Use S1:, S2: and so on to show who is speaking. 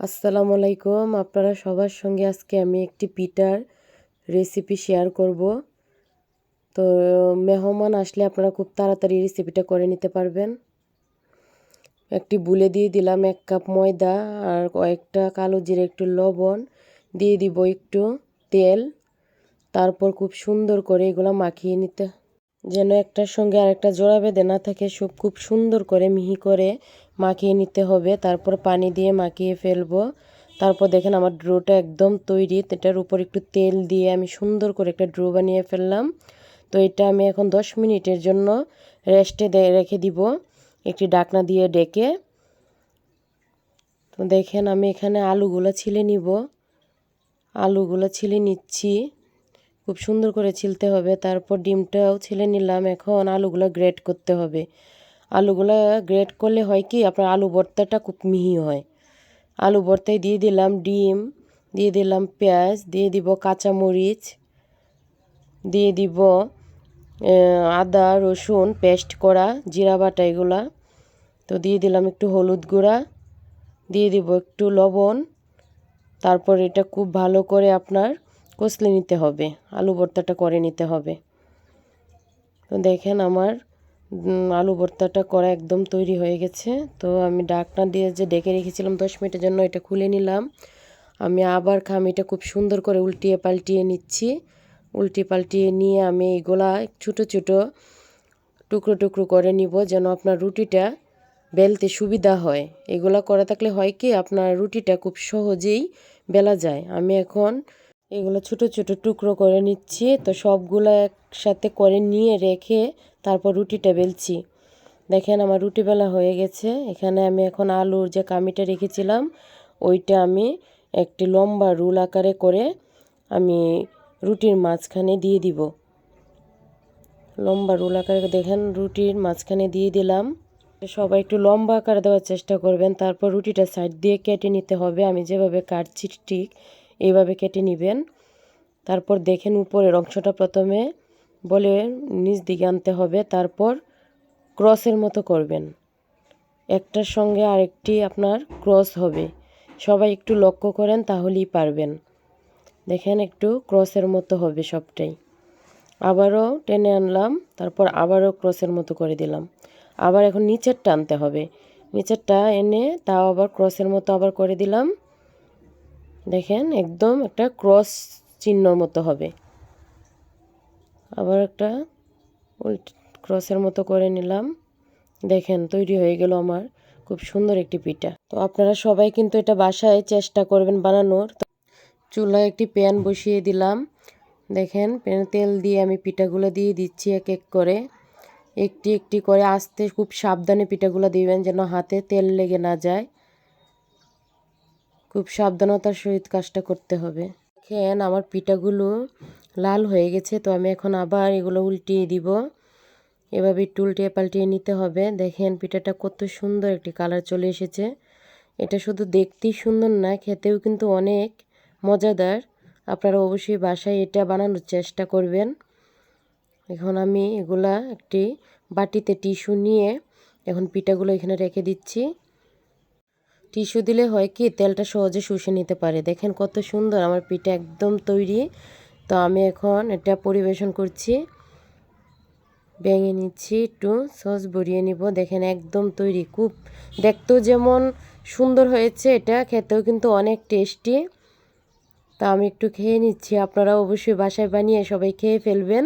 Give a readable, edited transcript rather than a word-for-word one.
S1: আসসালামু আলাইকুম। আপনারা সবার সঙ্গে আজকে আমি একটি পিঠার রেসিপি শেয়ার করব। তো মেহমান আসলে আপনারা খুব তাড়াতাড়ি রেসিপিটা করে নিতে পারবেন। একটি বুলে দিয়ে দিলাম 1 কাপ ময়দা আর কয়েকটা কালো জিরা, একটু লবণ দিয়ে দিব, একটু তেল। তারপর খুব সুন্দর করে এগুলো মাখিয়ে নিতে, যেন একটার সঙ্গে আরেকটা জোড়া বেঁধে না থাকে, সব খুব সুন্দর করে মিহি করে মাখিয়ে নিতে হবে। তারপর পানি দিয়ে মাখিয়ে ফেলবো। তারপর দেখেন আমার ড্রোটা একদম তৈরি। এটার উপর একটু তেল দিয়ে আমি সুন্দর করে একটা ড্রো বানিয়ে ফেললাম। তো এটা আমি এখন 10 মিনিটের জন্য রেস্টে রেখে দিব, একটি ঢাকনা দিয়ে ডেকে। তো দেখেন আমি এখানে আলুগুলো ছিলে নিব। আলুগুলো ছিলে নিচ্ছি, খুব সুন্দর করে ছিলতে হবে। তারপর ডিমটাও ছিলে নিলাম। এখন আলুগুলো গ্রেট করতে হবে। আলুগুলো গ্রেট করলে হয় কি, আপনার আলু ভর্তাটা খুব মিহি হয়। আলু ভর্তায় দিয়ে দিলাম ডিম, দিয়ে দিলাম পেঁয়াজ, দিয়ে দিব কাঁচামরিচ, দিয়ে দিব আদা রসুন পেস্ট করা, জিরা বাটা এগুলা। তো দিয়ে দিলাম একটু হলুদ গুঁড়া, দিয়ে দিব একটু লবণ। তারপর এটা খুব ভালো করে আপনার কষলে নিতে হবে, আলু ভর্তাটা করে নিতে হবে। তো দেখেন আমার আলু ভর্তাটা করা একদম তৈরি হয়ে গেছে। তো আমি ঢাকনা দিয়ে যে ডেকে রেখেছিলাম 10 মিনিটের জন্য, এটা খুলে নিলাম। আমি আবার খামিটা খুব সুন্দর করে উল্টিয়ে পাল্টিয়ে নিচ্ছি। উল্টিয়ে পাল্টিয়ে নিয়ে আমি এগুলা ছোটো ছোটো টুকরো টুকরো করে নিব, যেন আপনার রুটিটা বেলতে সুবিধা হয়। এগুলা করা থাকলে হয় কি, আপনার রুটিটা খুব সহজেই বেলা যায়। আমি এখন এগুলো ছোট ছোট টুকরো করে নিচ্ছি। তো সবগুলো একসাথে করে নিয়ে রেখে তারপর রুটিটা বেলছি। দেখেন আমার রুটি বেলা হয়ে গেছে। এখানে আমি এখন আলুর যে কামিটা রেখেছিলাম ওইটা আমি একটি লম্বা রুল আকারে করে আমি রুটির মাঝখানে দিয়ে দিব। লম্বা রুল আকারে দেখেন রুটির মাঝখানে দিয়ে দিলাম। সবাই একটু লম্বা আকারে দেওয়ার চেষ্টা করবেন। তারপর রুটিটা সাইড দিয়ে কেটে নিতে হবে। আমি যেভাবে কাটছি ঠিক এইভাবে কেটে নেবেন। তারপর দেখেন উপরের অংশটা প্রথমে বলে নিচ দিকে আনতে হবে, তারপর ক্রসের মতো করবেন। একটার সঙ্গে আরেকটি আপনার ক্রস হবে। সবাই একটু লক্ষ্য করেন, তাহলেই পারবেন। দেখেন একটু ক্রসের মতো হবে সবটাই। আবারও টেনে আনলাম, তারপর আবারও ক্রসের মতো করে দিলাম। আবার এখন নিচেরটা আনতে হবে। নিচেরটা এনে তাও আবার ক্রসের মতো আবার করে দিলাম। দেখেন একদম একটা ক্রস চিহ্নর মতো হবে। আবার একটা ক্রসের মতো করে নিলাম। দেখেন তৈরি হয়ে গেল আমার খুব সুন্দর একটি পিঠা। তো আপনারা সবাই কিন্তু এটা বাসায় চেষ্টা করবেন বানানোর। চুলায় একটি প্যান বসিয়ে দিলাম। দেখেন প্যানে তেল দিয়ে আমি পিঠাগুলো দিয়ে দিচ্ছি এক এক করে। একটি একটি করে আস্তে খুব সাবধানে পিঠাগুলো দিবেন, যেন হাতে তেল লেগে না যায়। খুব সাবধানতার সহিত কাজটা করতে হবে। দেখেন আমার পিঠাগুলো লাল হয়ে গেছে। তো আমি এখন আবার এগুলো উল্টিয়ে দিব। এভাবে একটু উল্টিয়ে পাল্টিয়ে নিতে হবে। দেখেন পিঠাটা কত সুন্দর একটি কালার চলে এসেছে। এটা শুধু দেখতেই সুন্দর না, খেতেও কিন্তু অনেক মজাদার। আপনারা অবশ্যই বাসায় এটা বানানোর চেষ্টা করবেন। এখন আমি এগুলা একটি বাটিতে টিস্যু নিয়ে এখন পিঠাগুলো এখানে রেখে দিচ্ছি। টিস্যু দিলে হয় কি, তেলটা সহজে শুষে নিতে পারে। দেখেন কত সুন্দর আমার পিঠা একদম তৈরি। তো আমি এখন এটা পরিবেশন করছি। ভেঙে নিচ্ছি, একটু সস ভরিয়ে নিব। দেখেন একদম তৈরি, খুব দেখতেও যেমন সুন্দর হয়েছে, এটা খেতেও কিন্তু অনেক টেস্টি। তা আমি একটু খেয়ে নিচ্ছি। আপনারা অবশ্যই বাসায় বানিয়ে সবাই খেয়ে ফেলবেন।